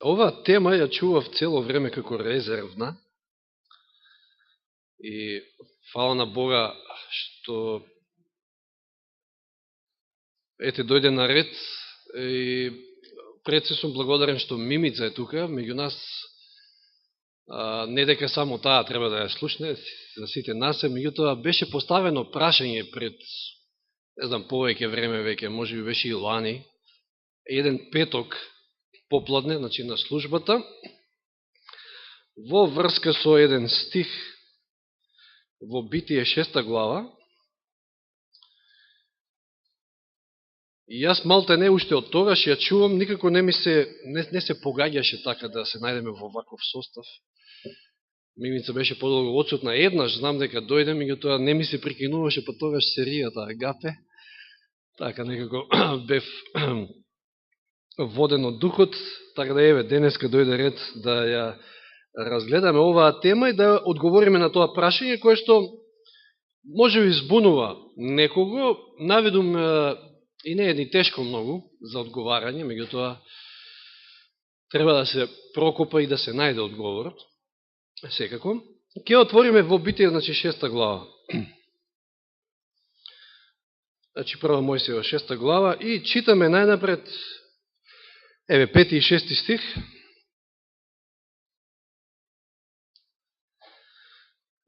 Оваа тема ја чував цело време како резервна и фала на Бога што ете дојде на ред и пред се сум благодарен што Мимица е тука, меѓу нас не дека само таа треба да ја слушне, за сите нас е, меѓутоа беше поставено прашање пред, не знам, повеќе време веќе, може би беше и лани, еден петок попладне, значи на службата, во врска со еден стих во Битие 6 глава. И јас малте не уште од тогаш ја чувам, никако не се погаѓаше така да се најдеме во ваков состав. Мимица беше подолго отсутна еднаш, знам дека дојде, меѓутоа не ми се прикинуваше по тогаш серијата Агапе. Така некако бев воден од духот, така да еве денеска дојде ред да ја разгледаме оваа тема и да одговориме на тоа прашање кое што може би збунува некого, наведум и не е ни тешко многу за одговарање, меѓутоа треба да се прокопа и да се најде одговорот. Секако. Ке отвориме во Битие, значи 6 глава. Значи прва Мојсиева 6 глава и читаме најнапред еве 5 и 6 стих.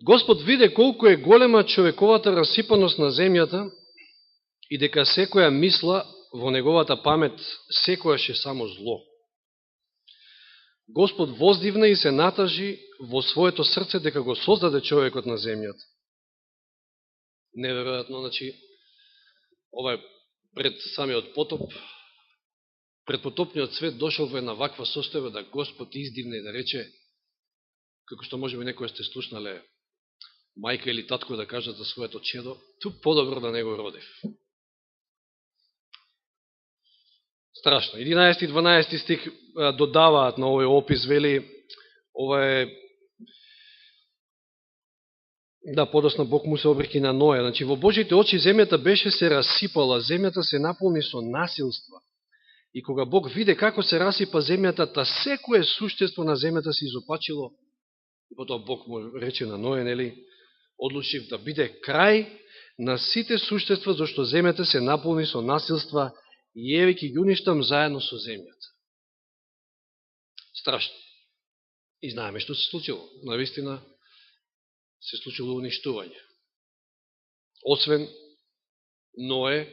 Господ виде колку е голема човековата расипаност на земјата и дека секоја мисла во неговата памет секојаш е само зло. Господ воздивна и се натажи во своето срце дека го создаде човекот на земјата. Неверојатно, значи, ова е пред самиот потоп, пред потопниот свет дошол во една ваква состојба да Господ издивне и да рече, како што може би некој сте слушнале мајка или татко да кажат за своето чедо, ту подобро да не го родив. Страшно. 11 и 12 стих додаваат на овој опис, вели, ова е, да, подосна Бог му се обреки на Ноја. Значи, во Божите очи земјата беше се расипала, земјата се наполни со насилства. И кога Бог виде како се расипа земјата, та секое суштество на земјата се изопачило, и потоа Бог му рече на Ноја, нели, одлучив да биде крај на сите суштества, зашто земјата се наполни со насилства, и еве ќе ги уништам заедно со земјата. Страшно. И знаеме што се случило. Навистина се случило уништување. Освен Ное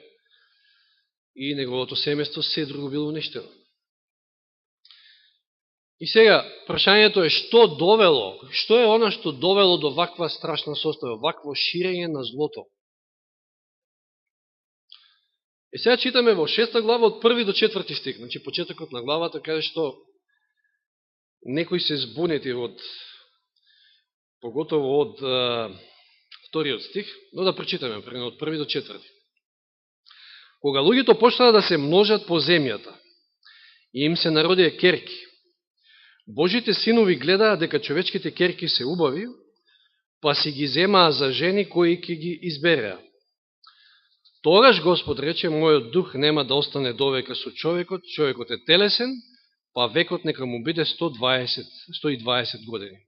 и неговото семејство, се друго било уништено. И сега, прашањето е што довело, што е она што довело до ваква страшна состојба, вакво ширење на злото. И сега читаме во 6 глава од 1 до 4 стих, значи почетокот на главата каже што некои се збунети од, поготово од вториот стих, но да прочитаме од 1 до 4. Кога луѓето почнаа да се множат по земјата и им се народија керки, Божите синови гледаа дека човечките керки се убави, па си ги земаа за жени кои ќе ги избереа. Тогаш Господ рече, мојот дух нема да остане довека со човекот, човекот е телесен, па векот нека му биде 120 години.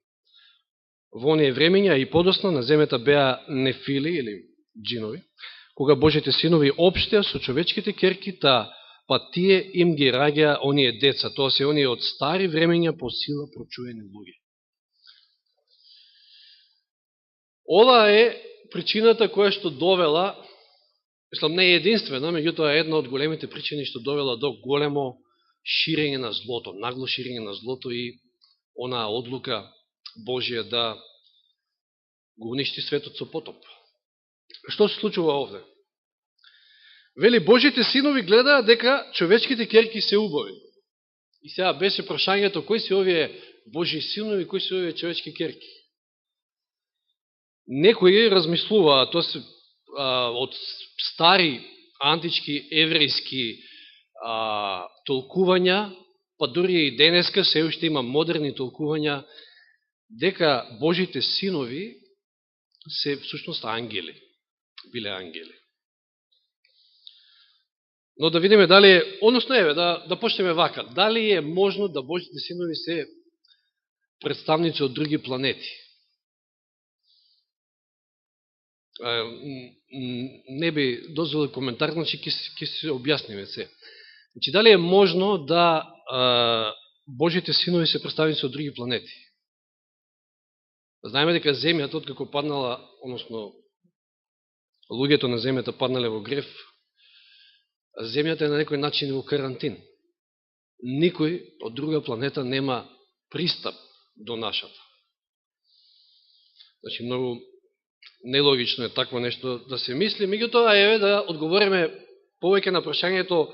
Во оние времења и подосна на земјата беа нефили или джинови, кога Божите синови општеа со човечките керки, па тие им ги раѓаа оние деца, тоа се оние од стари времења по сила прочуени луѓе. Ова е причината која што довела, мислам не е единствена, меѓутоа е една од големите причини што довела до големо ширење на злото, нагло ширење на злото и онаа одлука Божија да го уништи светот со потоп. Што се случува овде? Вели, Божите синови гледаа дека човечките керки се убави. И сега беше прашањето, кои се овие Божи синови, кои се овие човечки керки? Некои размислуваа, тоа се од стари антички еврејски толкувања, па дури и денеска се уште има модерни толкувања, дека Божите синови се всушност ангели, биле ангели. Но да видиме дали, односно еве, да почнеме вака, дали е можно да Божите синови се представници од други планети? Не би дозволил коментар, значи ќе се објасниме се. Значи, дали е можно да Божите синови се представници од други планети? Знаеме дека земјата, откако паднала, односно, луѓето на земјата паднале во грев, земјата е на некој начин во карантин. Никој од друга планета нема пристап до нашата. Значи, многу нелогично е такво нешто да се мисли, меѓутоа еве да одговориме повеќе на прашањето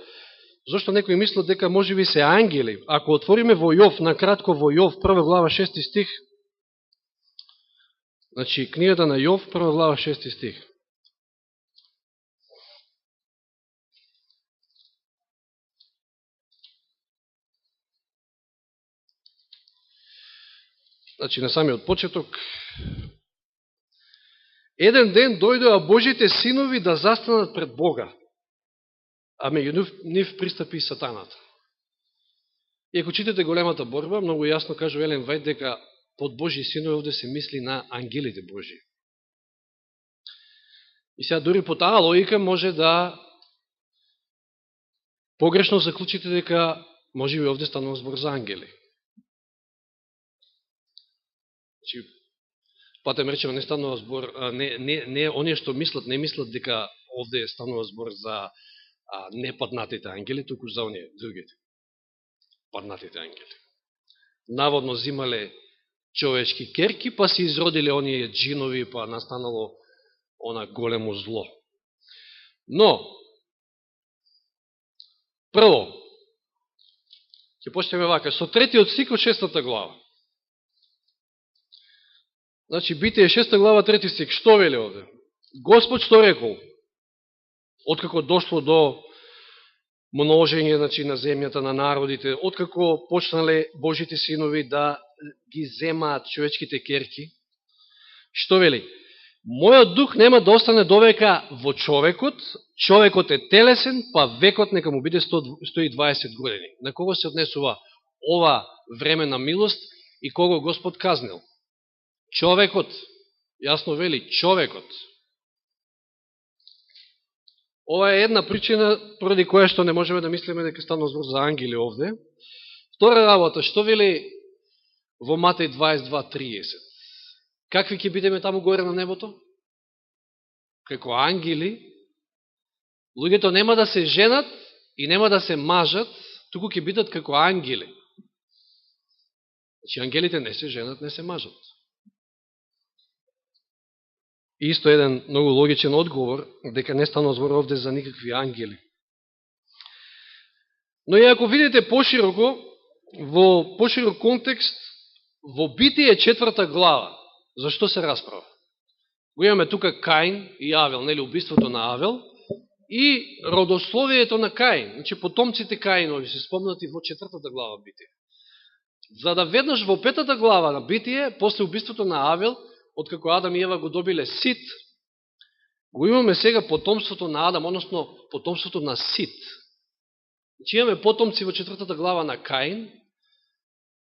зашто некои мислат дека можеби се ангели. Ако отвориме во Јов, накратко во Јов, 1 глава 6 стих, значи книгата на Јов, 1 глава 6 стих. Значи, на самиот почеток, еден ден дојдоа Божите синови да застанат пред Бога, а меѓу нив пристапи и сатаната. И ако читате големата борба, многу јасно кажува Елен Вајд дека под Божи синови овде се мисли на ангелите Божи. И сега дури по таа логика може да погрешно заклучите дека може би овде станува збор за ангели. Значи, патем речеме, не станува збор, не оние што мислат, не мислат дека овде станува збор за непаднатите ангели, туку за оние другите, паднатите ангели. Наводно зимале човечки керки, па се изродиле оние джинови, па настанало она големо зло. Но, прво, ќе почнеме вака, со 3-тиот стих од 6 глава. Значи, Битие 6 глава, 3 стих, што вели овде? Господ што рекол? Откако дошло до множење, значи, на земјата, на народите, откако почнале Божите синови да ги земаат човечките керки, што вели? Мојот дух нема да остане довека во човекот, човекот е телесен, па векот нека му биде 120 години. На кого се однесува ова време на милост и кого Господ казнил? Човекот, јасно вели, човекот. Ова е една причина поради која што не можеме да мислиме дека станува збор за ангели овде. Втора работа, што вели во Матеј 22:30? Какви ќе бидеме таму горе на небото? Како ангели, луѓето нема да се женат и нема да се мажат, туку ќе бидат како ангели. Значи, ангелите не се женат, не се мажат. Исто еден многу логичен одговор, дека не станува збор овде за никакви ангели. Но и ако видите пошироко, во поширок контекст, во Битие 4 глава, зашто се расправа? Го имаме тука Каин и Авел, нели, убиството на Авел, и родословието на Каин, значи потомците Каинови се спомнати во 4 глава Битие. За да веднаш во 5 глава на Битие, после убиството на Авел, откако Адам и Ева го добиле Сит, го имаме сега потомството на Адам, односно потомството на Сит. Значи имаме потомци во 4 глава на Каин,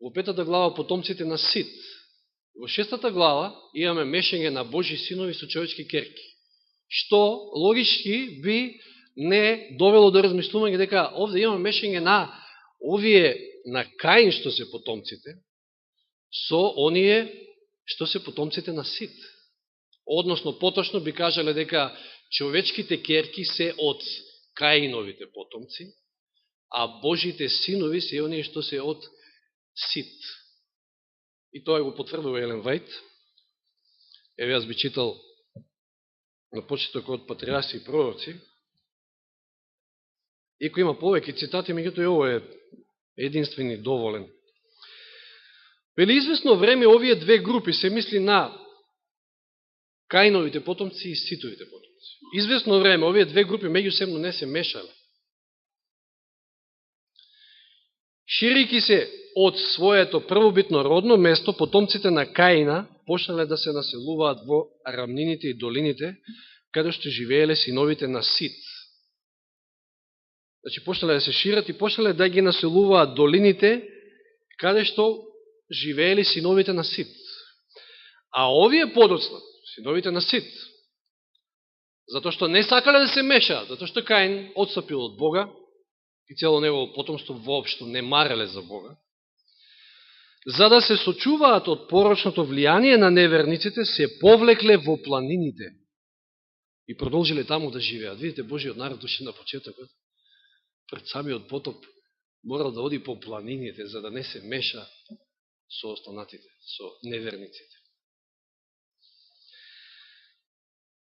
во 5 глава потомците на Сит. Во 6 глава имаме мешање на Божи синови со човечки керки, што логички би не довело до размислување дека овде имаме мешање на овие на Каин што се потомците, со оние што се потомците на Сит. Односно, поточно би кажале дека човечките керки се од Каиновите потомци, а Божите синови се оние што се од Сит. И тоа го потврдува Елен Вајд. Еве, јас би читал на почеток од Патриарси и пророци. Иако има повеќе цитати, меѓуто и ово е единствен и доволен. Вели, известно време овие две групи, се мисли на Каиновите потомци и Ситовите потомци. Известно време овие две групи меѓусебно не се мешале. Ширејќи се од своето првобитно родно место, потомците на Каина почнале да се населуваат во рамнините и долините, каде што живееле синовите на Сит. Значи, почнале да се шират и почнале да ги населуваат долините, каде што живеели синовите на Сит. А овие подоцна, синовите на Сит, затоа што не сакале да се мешаат, затоа што Каин отстапил од Бога и цело негово потомство воопшто не мареле за Бога, за да се сочуваат од порочното влијание на неверниците, се повлекле во планините и продолжиле таму да живеат. Видите, Божиот народ уште на почетокот, пред самиот потоп, морал да оди по планините, за да не се меша со останатите, со неверниците.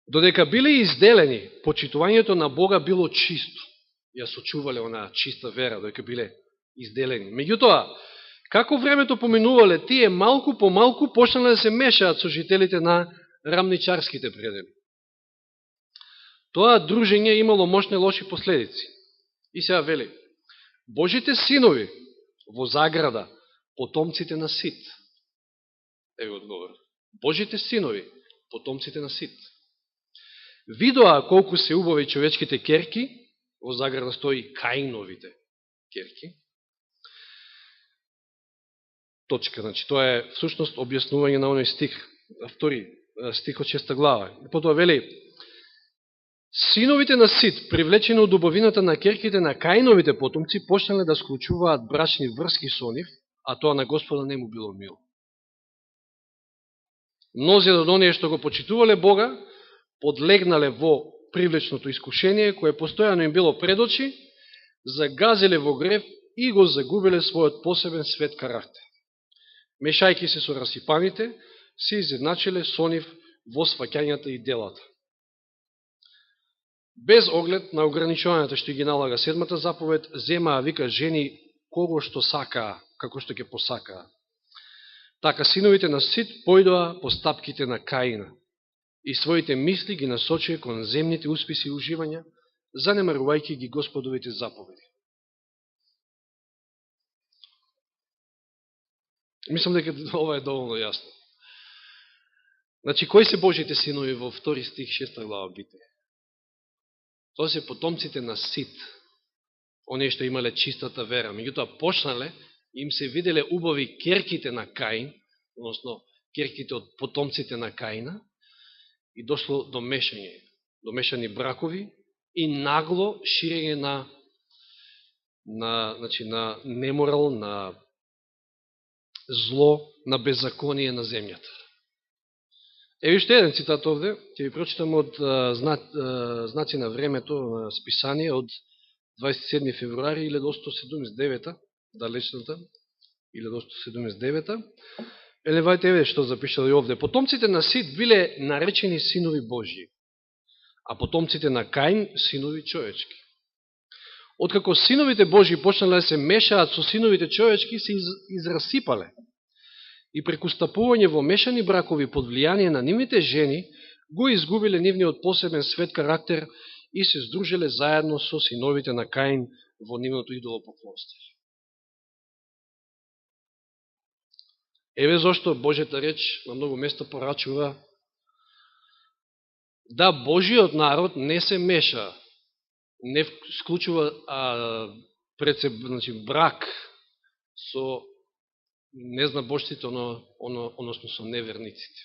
Додека биле изделени, почитувањето на Бога било чисто. Ја сочувале онаа чиста вера, додека биле изделени. Меѓутоа, како времето поминувале, тие малку по малку почнале да се мешаат со жителите на рамничарските предели. Тоа дружење имало мощни лоши последици. И сега вели, Божите синови во заграда, потомците на Сит. Ево одговор. Божите синови, потомците на Сит. Видоа колку се убави човечките керки, во заграда стои Каиновите керки. Точка, значи, тоа е всушност објаснување на оној стих, втори стих од 6 глава. Потоа вели, синовите на Сит, привлечени од убавината на керките на Каиновите потомци, почнале да склучуваат брачни врски со нив, а тоа на Господа не му било мило. Мнози од оние што го почитувале Бога, подлегнале во привлечното искушение, кое постојано им било пред очи, загазиле во грев и го загубиле својот посебен свет карактер. Мешајки се со расипаните, се изедначиле со нив во сваќањата и делата. Без оглед на ограничувањата што ги налага седмата заповед, земаа, вика, жени кого што сакаа, како што ќе посакаа. Така синовите на Сит појдоа по стапките на Каина и своите мисли ги насочија кон земните успеси и уживања, занемарувајќи ги Господовите заповеди. Мислам дека ова е доволно јасно. Значи, кои се Божите синови во 2 стих 6 глава Битие? Тоа се потомците на Сит, оние што имале чистата вера. Меѓутоа почнале, им се виделе убави керките на Каин, односно керките од потомците на Каина, и дошло до мешање, до мешани бракови и нагло ширење на неморал, на зло, на беззаконие на земјата. Еви уште еден цитат овде, ќе ви прочитам од Знаци на времето на списание од 27 февруари 1879, далечната 1879. Елевајте, еве што запишали овде. Потомците на Сит биле наречени синови Божји, а потомците на Каин синови човечки. Откако синовите Божји почнале да се мешаат со синовите човечки, се израсипале. И преку стапување во мешани бракови под влијание на нивните жени, го изгубиле нивниот посебен свет карактер и се сдружеле заедно со синовите на Каин во нивното идолопоклонство. Еве зашто Божјата реч на многу место порачува да Божиот народ не се меша, не склучува брак со незнабожците, односно со неверниците.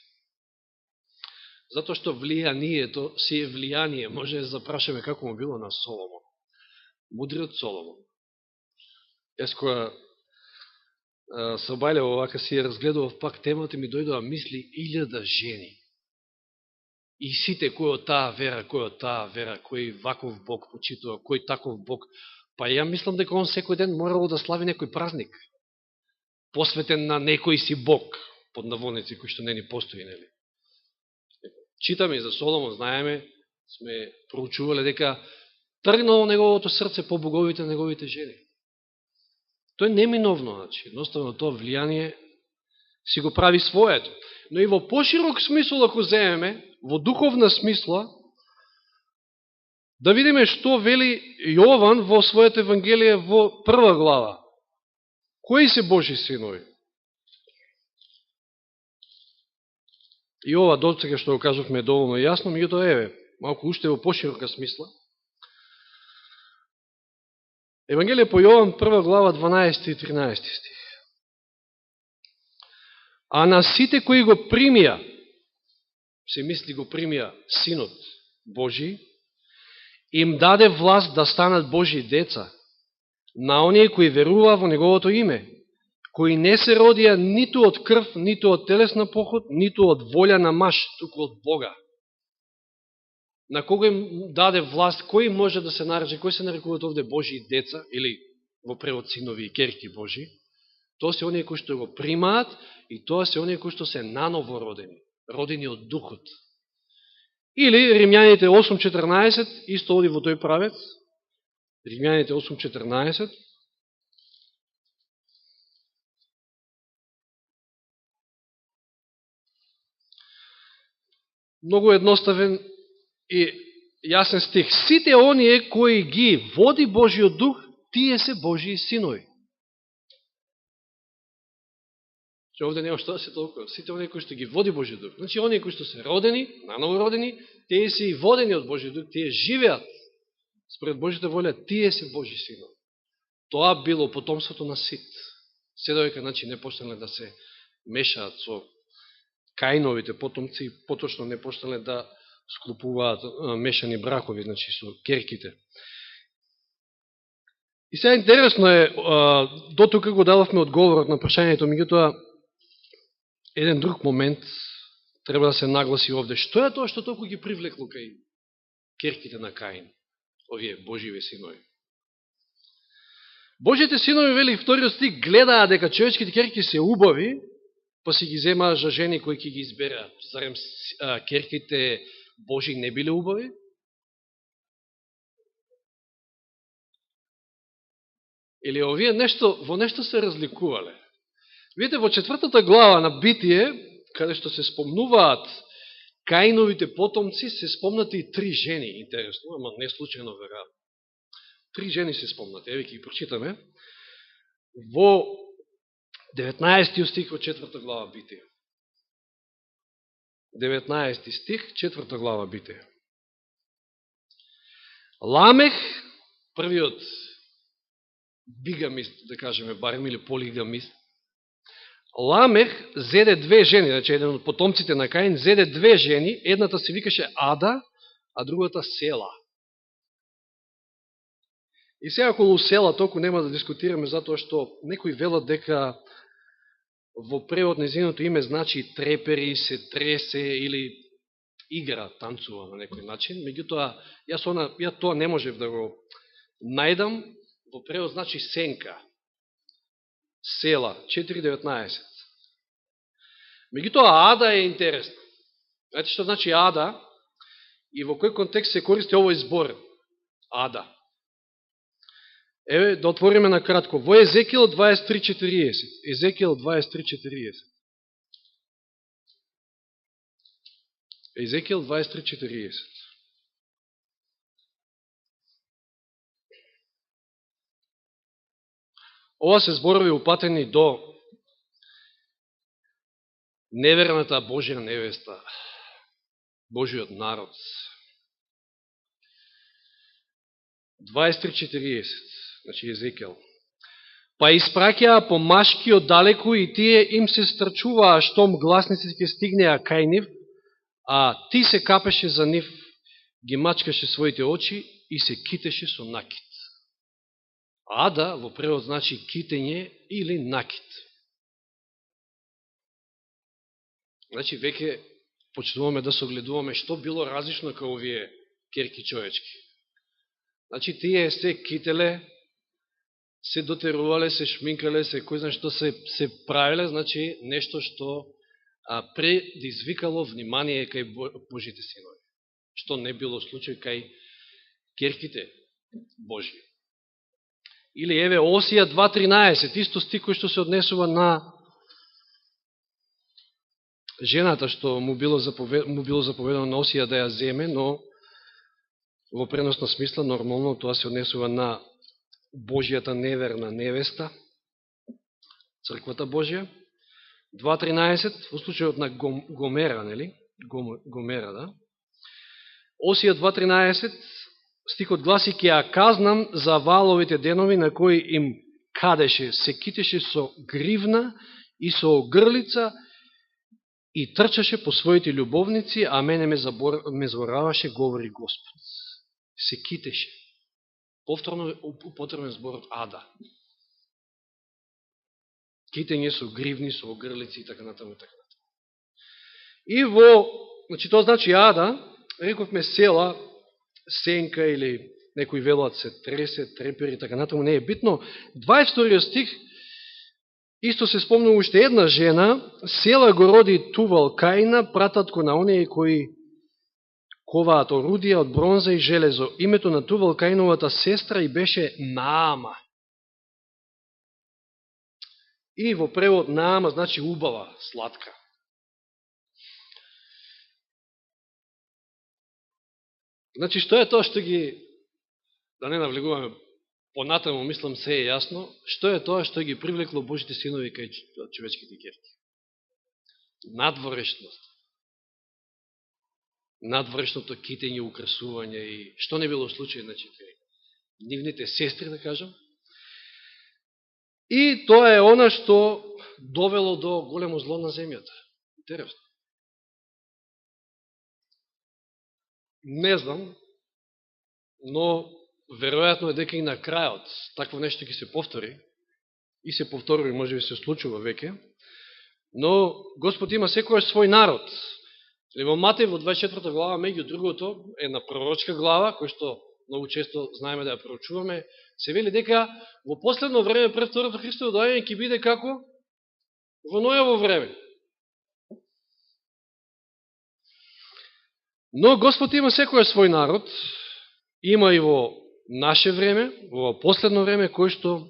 Затоа што влијанието си е влијание. Може да запрашаме како му било на Соломон. Мудриот Соломон. Јас која се обајлев овака си ја разгледував пак темата, ми дојдоа мисли 1000 жени. И сите кој од таа вера, кој ваков Бог почитува, кој таков Бог. Па ја мислам дека он секој ден морало да слави некој празник, посветен на некој си Бог, под наводници кој што не ни постои, нели? Читаме и за Соломон, знаеме, сме проучувале дека тргнало неговото срце по боговите на неговите жени. Тоа е неминовно, значи, едноставно тоа влијание си го прави своето. Но и во поширок смисол, ако земеме, во духовна смисла, да видиме што вели Јован во својата Евангелие во 1 глава. Кои се Божи синови? И ова доцека што го кажувме е доволно јасно, меѓутоа еве, малку уште во поширока смисла. Евангелие по Јован, 1 глава, 12 и 13 стих. А на сите кои го примија, се мисли го примија Синот Божи, им даде власт да станат Божи деца, на оние кои верува во Неговото име, кои не се родија ниту од крв, ниту од телесна поход, ниту од волја на маж, туку од Бога. На кого им даде власт, кој може да се нарече, кој се нарекуваат овде Божи деца, или во превод синови и керки Божи? Тоа се оние кои што го примаат и тоа се оние кои што се наново родени, родени од Духот. Или Римјаните 8.14, исто оди во тој правец, Римјаните 8.14, многу едноставен и јасен стих. Сите оние кои ги води Божиот Дух, тие се Божии синови. Че овде нема што да се толкува. Сите оние кои што ги води Божиот Дух. Значи, оние кои што се родени, наново родени, тие се и водени од Божиот Дух, тие живеат според Божјата волја, тие се Божи синови. Тоа било потомството на Сит. Се додека, значи, не почнале да се мешаат со Каиновите потомци, поточно не почнале да склопуваат мешани бракови, значи, со керките. И сега интересно е, до тука го дадовме одговорот на прашањето, меѓутоа, еден друг момент треба да се нагласи овде. Што е тоа што толку ги привлекло кај керките на Каин, овие Боживе синови? Божите синови, вели вториот стих, гледаа дека човечките керки се убави, па си ги земаа за жени кои ќе ги избереат. Зарем керките Божи не биле убави? Или овие во нешто се разликувале? Видите, во 4 глава на Битие, каде што се спомнуваат Каиновите потомци, се спомнати и 3 жени, интересно, ама не случайно веројатно. 3 жени се спомнати, еве ќе ги прочитаме. Во 19 стих од 4 глава Битие. 19 стих, 4 глава Битие. Ламех, првиот бигамист, да кажеме, барем, или полигамист, Ламех зеде 2 жени, значи еден од потомците на Каин, зеде 2 жени, едната се викаше Ада, а другата Села. И сега околу Села толку нема да дискутираме, затоа што некои велат дека во превод нејзиното име значи трепери, се тресе или игра, танцува на некој начин. Меѓутоа, ја тоа не можев да го најдам. Во превод значи сенка. Села, 4.19. Меѓутоа, Ада е интересна. Знаете што значи Ада и во кој контекст се користи овој збор? Ада. Еве, да отвориме на кратко. Во Езекијел 23.40. Езекијел 23.40. Езекијел 23.40. Ова се зборови упатени до неверната Божја невеста, Божиот народ. 23.40, значи Езекијел. Па испраќаа помашки оддалеку и тие им се страчуваа штом гласниците ќе стигнеа кај нив, а ти се капеше за нив, ги мачкаше своите очи и се китеше со накит. Ада во превод значи китење или накит. Значи веќе почнуваме да согледуваме што било различно кај овие керки човечки. Значи тие се кителе, се дотерувале, се шминкале, се кој знае што се правиле, значи нешто што предизвикало внимание кај Божите синови. Што не било случај кај керките Божи. Или еве Осија 2.13, исто стих кој што се однесува на жената што му било заповедано на Осија да ја земе, но во преносна смисла нормално тоа се однесува на Божијата неверна невеста, црквата Божија. 2.13, во случајот на Гомера, нели? Гомера, да. Осија 2.13, стихот гласи: ќе ја казнам за валовите денови на кои им кадеше, се китеше со гривна и со огрлица и трчаше по своите љубовници, а мене ме збораваше, говори Господ. Се китеше. Повторно употребен зборот ада. Китење со гривни, со огрлици и така натаму. И значи тоа значи ада, рековме села, сенка или некои велат се тресе, трепери, така натаму, не е битно. 22 стих, исто се спомнува уште една жена, села го роди Тувал Каина, прататко на оние кои коваат орудија од бронза и железо. Името на Тувал Каиновата сестра и беше Наама. И во превод Наама значи убава, сладка. Значи, што е тоа што ги, да не навлегуваме понатаму, мислам се е јасно, што е тоа што ги привлекло Божите синови кај човечките ќерки? Надворешност. Надворешното китење, украсување и што не било случај, значи, нивните сестри, да кажам. И тоа е она што довело до големо зло на земјата. Интересно. Не знам, но веројатно е дека и на крајот такво нешто ќе се повтори, и се повторува и може би се случува веќе, но Господ има секојаш свој народ. Во Матеј во 24 глава, меѓу другото, една пророчка глава, која што многу често знаеме да ја проучуваме, се вели дека во последно време пред второто Христово доаѓање ќе биде како во Ноево време. Но Господ има секој свој народ, има и во наше време, во последно време, кој што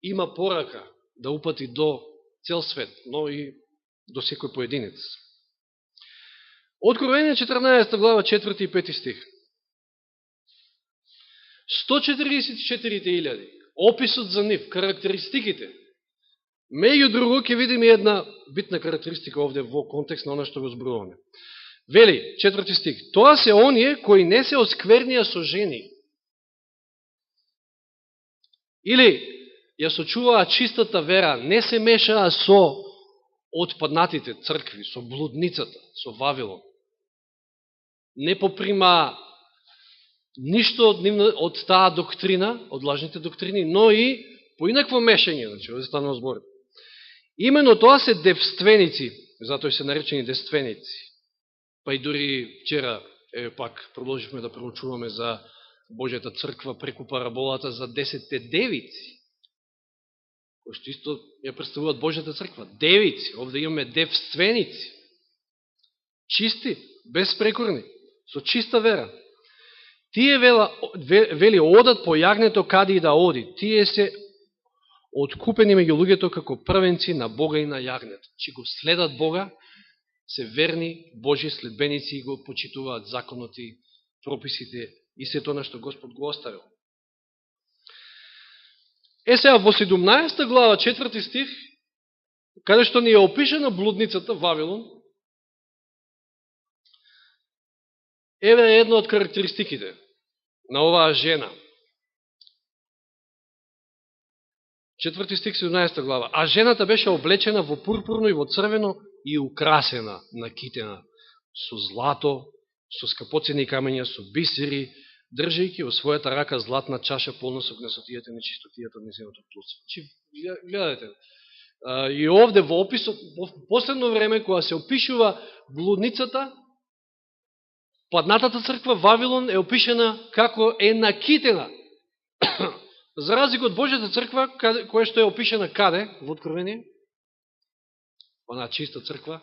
има порака да упати до цел свет, но и до секој поединец. Откровение 14 глава 4 и 5 стих. 144.000, описот за нив, карактеристиките. Меѓу друго ќе видиме една битна карактеристика овде во контекст на оно што го зборуваме. Вели, 4 стих, тоа се оние кои не се осквернија со жени. Или ја сочуваа чистата вера, не се мешаа со отпаднатите цркви, со блудницата, со Вавилон. Не поприма ништо од таа доктрина, од лажните доктрини, но и по инакво мешање, значи, овде станува збор. Имено тоа се девственици, затоа се наречени девственици. Па и дури вчера, пак продолживме да проучуваме за Божјата црква преку параболата за 10 девици, кои што исто ја представуваат Божјата црква. Девици, овде имаме девственици, чисти, безпрекорни, со чиста вера. Тие вели одат по јагнето каде и да оди. Тие се откупени меѓу луѓето како првенци на Бога и на јагнето. Че го следат Бога, се верни Божи следбеници и го почитуваат законот и прописите и се тоа што Господ го оставил. Сега во 17 глава 4 стих, каде што ни е опишена блудницата Вавилон, еве една од карактеристиките на оваа жена. 4 стих 17 глава. А жената беше облечена во пурпурно и во црвено и украсена, накитена со злато, со скапоцени камења, со бисери, држајќи во својата рака златна чаша полна со гнесотијата и нечистотијата на незиното плотство. Гледате, и овде во описот, во последно време, кога се опишува блудницата, паднатата црква Вавилон е опишена како е накитена. За разлика од Божјата црква, која што е опишена каде во Откровение? Она чиста црква,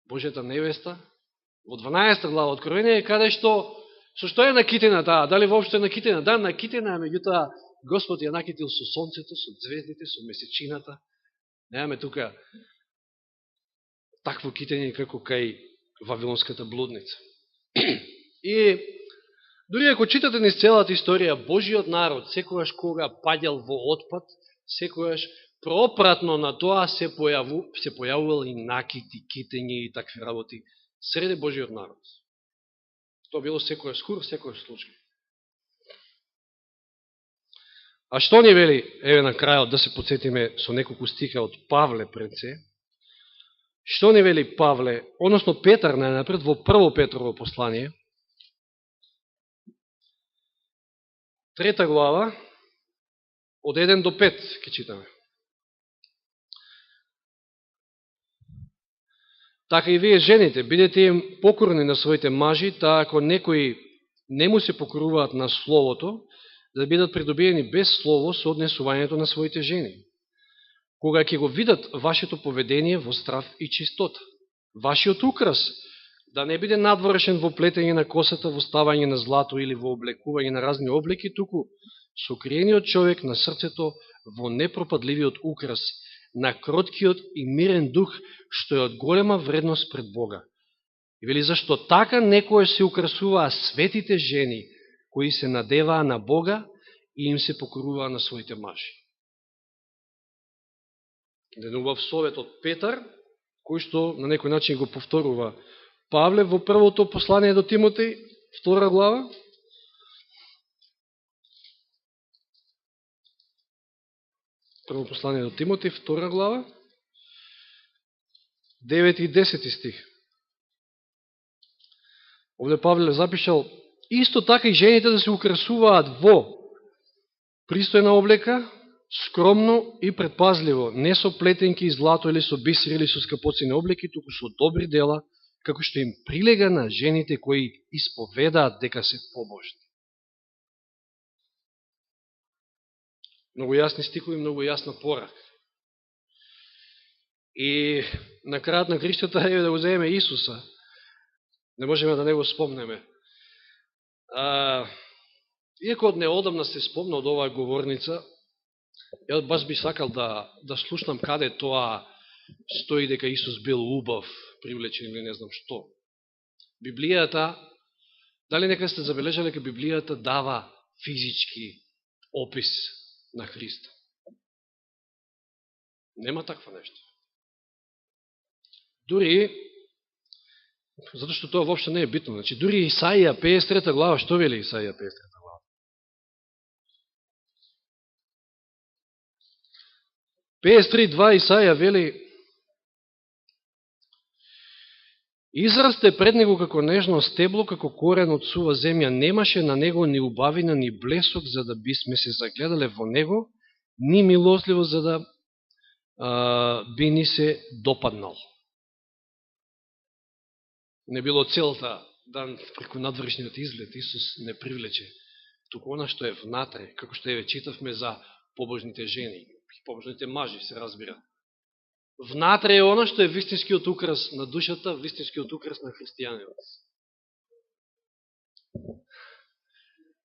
Божјата невеста, во 12 глава Откровение, каде што со што е накитена таа? Дали воопшто е накитена? Да, накитена е, меѓутоа Господ ја накитил со сонцето, со звездите, со месечината. Немаме тука такво китење како кај Вавилонската блудница. И дури ако читате низ целата историја, Божиот народ, секојаш кога паѓал во отпад, секојаш пропратно на тоа се појавувал и накити, китење и такви работи среде Божиот народ. Тоа било секој скоро, секој случај. А што ни вели, еве на крајот, да се подсетиме со неколку стиха од Павле пред се, што ни вели Павле, односно Петар најнапред во прво Петрово послание, 3 глава, од 1 до 5 ќе читаме. Така и вие жените, бидете им покорни на своите мажи, таа ако некои не му се покоруваат на словото, да бидат придобиени без слово со однесувањето на своите жени. Кога ќе го видат вашето поведение во страв и чистота, вашиот украс да не биде надворешен во плетење на косата, во ставање на злато или во облекување на разни облеки, туку сокриениот човек на срцето во непропадливиот украс, на кроткиот и мирен дух, што е од голема вредност пред Бога. И вели, зашто така некојаш се украсуваа светите жени, кои се надеваа на Бога и им се покоруваа на своите мажи. Еден убав совет од Петар, кој што на некој начин го повторува Павле во првото послание до Тимотеј, 2 глава. Прво послание до Тимотеј, 2 глава, 9 и 10 стих. Овде Павле запишал, исто така и жените да се украсуваат во пристојна облека, скромно и предпазливо, не со плетенки и злато или со бисер или со скапоцени облеки, туку со добри дела, како што им прилега на жените кои исповедаат дека се побожни. Многу јасни стихови, многу јасна порака. И на крајот на крштата е да го земеме Исуса. Не можеме да не го спомнеме. Иако од неодамна се спомна од оваа говорница, ја баш би сакал да слушнам каде тоа стои дека Исус бил убав, привлечен или не знам што. Библијата, дали нека сте забележали дека Библијата дава физички опис на Христа? Нема таква нешто. Дури, затоа што тоа воопшто не е битно, значи, дури Исаија 53 глава, што вели Исаија 53 глава? (53.2) Исаија вели: израсте пред него како нежно стебло, како корен од сува земја, немаше на него ни убавина, ни блесок, за да бисме се загледале во него, ни милостливо, за да би ни се допаднал. Не било целта да преку надвршниот изглед Исус не привлече, туку она што е внатре, како што еве читавме за побожните жени, побожните мажи, се разбира. Внатре е она што е вистинскиот украс на душата, вистинскиот украс на христијанинот.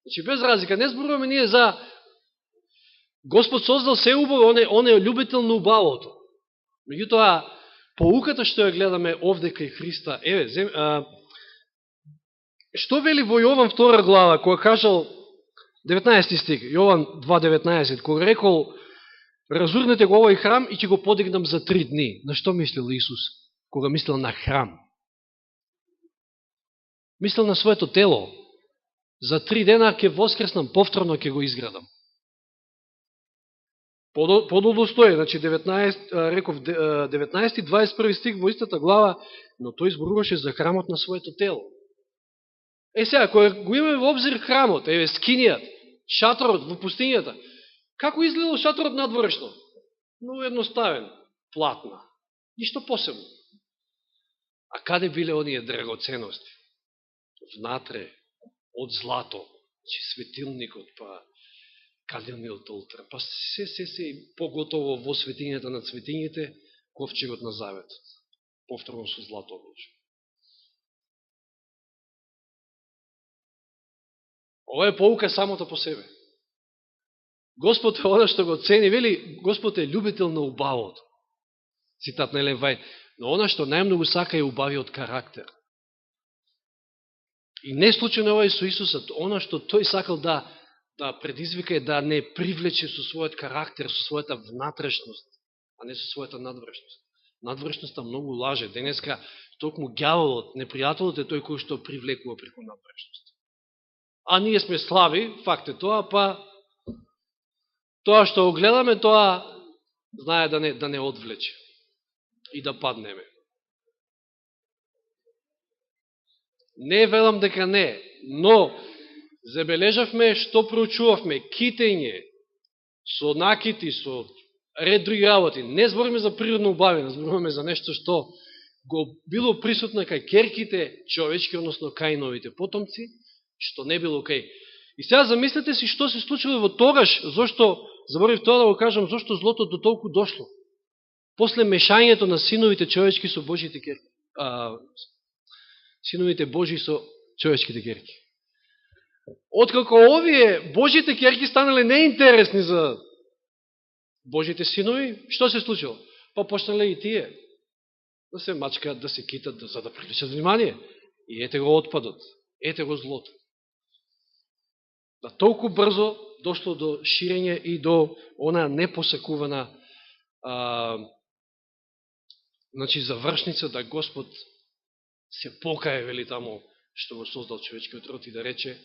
Значи, без разлика, не зборуваме ние за Господ создал се убаво, он е љубител на убавото. Меѓутоа, поуката што ја гледаме овде кај Христа, еве, што вели во Јован 2 глава, која кажал 19 стих, Јован 2.19, кога рекол, разурнете го овој храм и ќе го подигнам за 3 дни. На што мислил Исус, кога мислил на храм? Мислил на своето тело. За 3 дена ќе воскреснам, повторно ќе го изградам. Подолу стои, значи 19 и 21 стих во истата глава, но тој зборуваше за храмот на своето тело. Сега, кога го имаме во обзир храмот, скинијат, шаторот во пустињата, како изгледал шаторот надворешно? Много едноставен, платна, ништо посебно. А каде биле оние драгоценности? Внатре, од злато, че светилникот, па каделниот олтар, па се поготово во светињата на светињите, ковчегот на заветот, повторно со злато облачено. Ова е поука самото по себе. Господ е она што го цени, вели, Господ е љубител на убавото. Цитат на Елен Вајд. Но она што најмногу сака е убавиот карактер. И не случайно ова е со Исусот. Она што тој сакал да предизвика е да не привлече со својот карактер, со својата внатрешност, а не со својата надврешност. Надвршноста многу лаже. Денеска токму ѓаволот, непријателот е тој кој што привлекува преку надвршност. А ние сме слаби, факт е тоа, па тоа што го гледаме, тоа знае да не одвлече и да паднеме. Не велам дека не, но забележавме што проучувавме, китење, со накити, со ред други работи. Не збориме за природно убавина, збориме за нешто што го било присутно кај керките човечки, односно кај новите потомци, што не било кај. И сега замислете си што се случило во тогаш, зашто, заборив тоа да го кажам, зашто злото до толку дошло. После мешањето на синовите човечки со Божите керки. Синовите Божи со човечките керки. Откако овие Божите керки станале неинтересни за Божите синови, што се случило? Па почнале и тие да се мачкаат, да се китат, за да привлечат внимание. И ете го отпадот, ете го злото. Да толку брзо дошло до ширење и до она непосакувана завршница да Господ се покае, вели таму, што го создал човечкиот род и да рече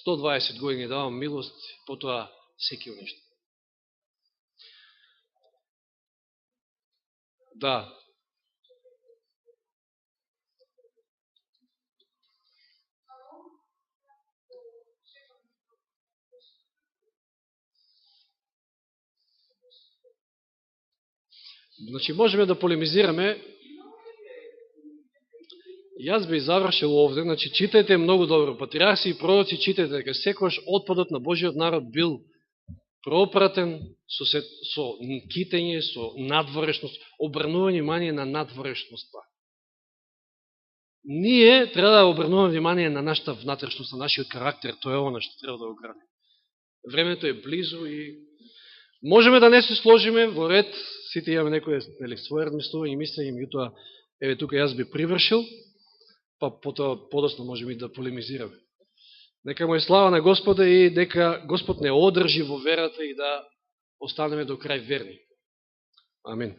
120 години давам милост, потоа секи уништа. Да. Значи, можеме да полемизираме. Јас би завршил овде, значи, читајте многу добро. Патриарси и пророци читајте, дека секојаш отпадот на Божиот народ бил пропратен со китење, со надворешност, обрнување внимание на надворешноста. Ние треба да обрнуваме внимание на нашата внатрешност, на нашиот карактер, тоа е оно што треба да го градим. Времето е близо и можеме да не се сложиме во ред, сите имаме некој своје размислување и мислење, меѓутоа, еве тука јас би привршил, па потоа подосно можеме и да полемизираме. Нека му е слава на Господа и дека Господ не одржи во верата и да останеме до крај верни. Амин.